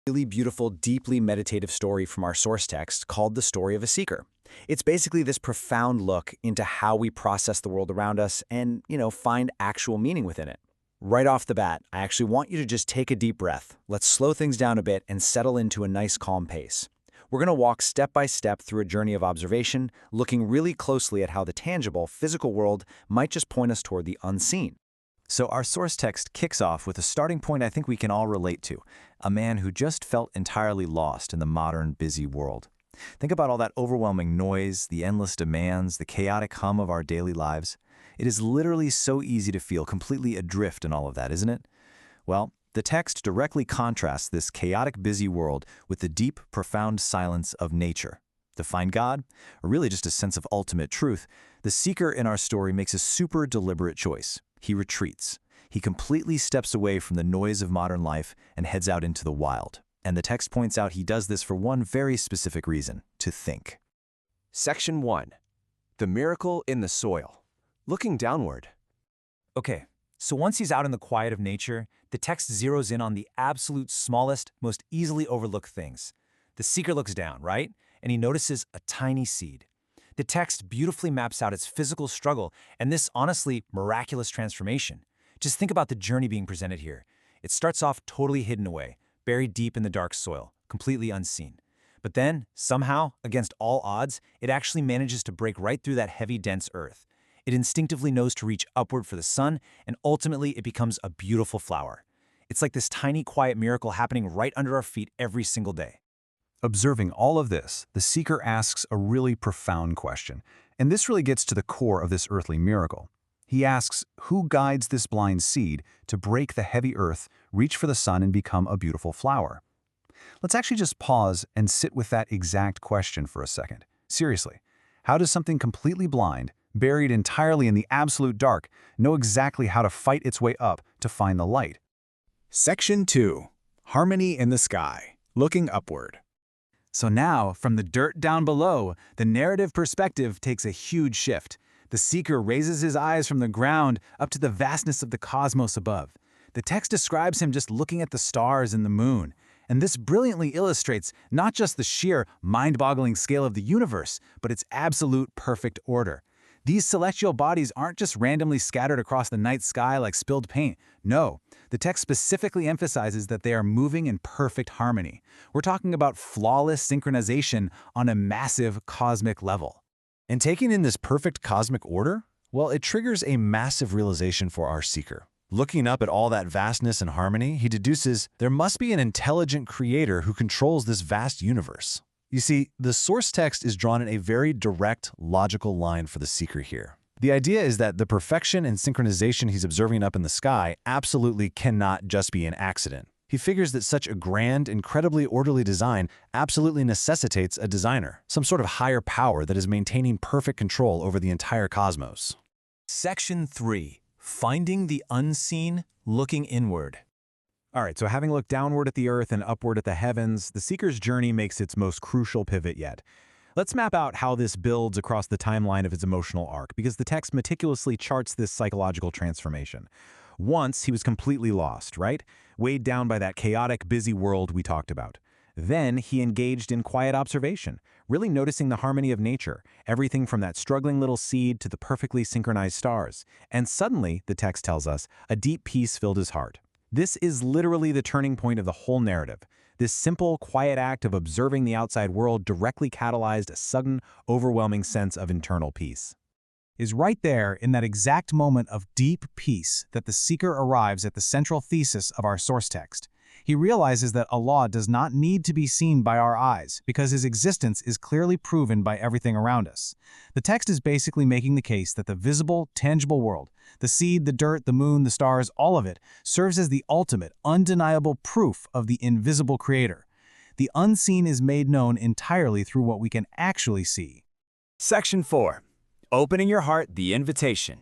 Really beautiful, deeply meditative story from our source text called The Story of a Seeker. It's basically this profound look into how we process the world around us and, find actual meaning within it. Right off the bat, I actually want you to just take a deep breath. Let's slow things down a bit and settle into a nice calm pace. We're going to walk step by step through a journey of observation, looking really closely at how the tangible, physical world might just point us toward the unseen. So our source text kicks off with a starting point I think we can all relate to, a man who just felt entirely lost in the modern, busy world. Think about all that overwhelming noise, the endless demands, the chaotic hum of our daily lives. It is literally so easy to feel completely adrift in all of that, isn't it? Well, the text directly contrasts this chaotic, busy world with the deep, profound silence of nature. To find God, or really just a sense of ultimate truth, the seeker in our story makes a super deliberate choice. He retreats. He completely steps away from the noise of modern life and heads out into the wild. And the text points out he does this for one very specific reason: to think. Section 1. The Miracle in the Soil. Looking downward. Okay, so once he's out in the quiet of nature, the text zeroes in on the absolute smallest, most easily overlooked things. The seeker looks down, right? And he notices a tiny seed. The text beautifully maps out its physical struggle and this honestly miraculous transformation. Just think about the journey being presented here. It starts off totally hidden away, buried deep in the dark soil, completely unseen. But then, somehow, against all odds, it actually manages to break right through that heavy, dense earth. It instinctively knows to reach upward for the sun, and ultimately it becomes a beautiful flower. It's like this tiny, quiet miracle happening right under our feet every single day. Observing all of this, the seeker asks a really profound question, and this really gets to the core of this earthly miracle. He asks, who guides this blind seed to break the heavy earth, reach for the sun, and become a beautiful flower? Let's actually just pause and sit with that exact question for a second. Seriously, how does something completely blind, buried entirely in the absolute dark, know exactly how to fight its way up to find the light? Section 2. Harmony in the Sky. Looking Upward. So now, from the dirt down below, the narrative perspective takes a huge shift. The seeker raises his eyes from the ground up to the vastness of the cosmos above. The text describes him just looking at the stars and the moon. And this brilliantly illustrates not just the sheer, mind-boggling scale of the universe, but its absolute perfect order. These celestial bodies aren't just randomly scattered across the night sky like spilled paint. No, the text specifically emphasizes that they are moving in perfect harmony. We're talking about flawless synchronization on a massive cosmic level. And taking in this perfect cosmic order, well, it triggers a massive realization for our seeker. Looking up at all that vastness and harmony, he deduces there must be an intelligent creator who controls this vast universe. You see, the source text is drawn in a very direct, logical line for the seeker here. The idea is that the perfection and synchronization he's observing up in the sky absolutely cannot just be an accident. He figures that such a grand, incredibly orderly design absolutely necessitates a designer, some sort of higher power that is maintaining perfect control over the entire cosmos. Section 3. Finding the unseen, looking inward. All right, so having looked downward at the earth and upward at the heavens, the seeker's journey makes its most crucial pivot yet. Let's map out how this builds across the timeline of his emotional arc, because the text meticulously charts this psychological transformation. Once, he was completely lost, right? Weighed down by that chaotic, busy world we talked about. Then, he engaged in quiet observation, really noticing the harmony of nature, everything from that struggling little seed to the perfectly synchronized stars. And suddenly, the text tells us, a deep peace filled his heart. This is literally the turning point of the whole narrative. This simple, quiet act of observing the outside world directly catalyzed a sudden, overwhelming sense of internal peace. Is right there in that exact moment of deep peace that the seeker arrives at the central thesis of our source text. He realizes that Allah does not need to be seen by our eyes because his existence is clearly proven by everything around us. The text is basically making the case that the visible, tangible world, the seed, the dirt, the moon, the stars, all of it, serves as the ultimate, undeniable proof of the invisible creator. The unseen is made known entirely through what we can actually see. Section 4. Opening your heart, the invitation.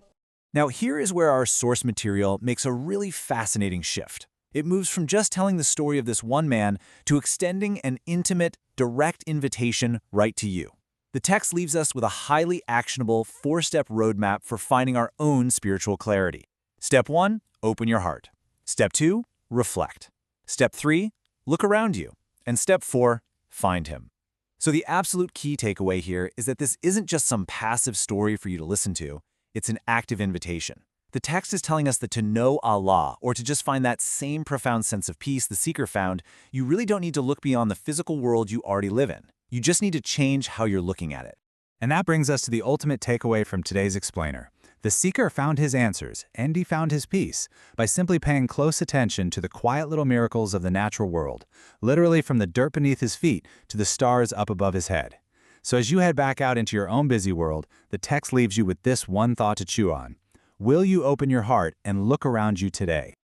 Now, here is where our source material makes a really fascinating shift. It moves from just telling the story of this one man to extending an intimate, direct invitation right to you. The text leaves us with a highly actionable four-step roadmap for finding our own spiritual clarity. Step 1, open your heart. Step 2, reflect. Step 3, look around you. And step 4, find him. So the absolute key takeaway here is that this isn't just some passive story for you to listen to, it's an active invitation. The text is telling us that to know Allah, or to just find that same profound sense of peace the seeker found, you really don't need to look beyond the physical world you already live in. You just need to change how you're looking at it. And that brings us to the ultimate takeaway from today's explainer. The seeker found his answers, and he found his peace, by simply paying close attention to the quiet little miracles of the natural world, literally from the dirt beneath his feet to the stars up above his head. So as you head back out into your own busy world, the text leaves you with this one thought to chew on. Will you open your heart and look around you today?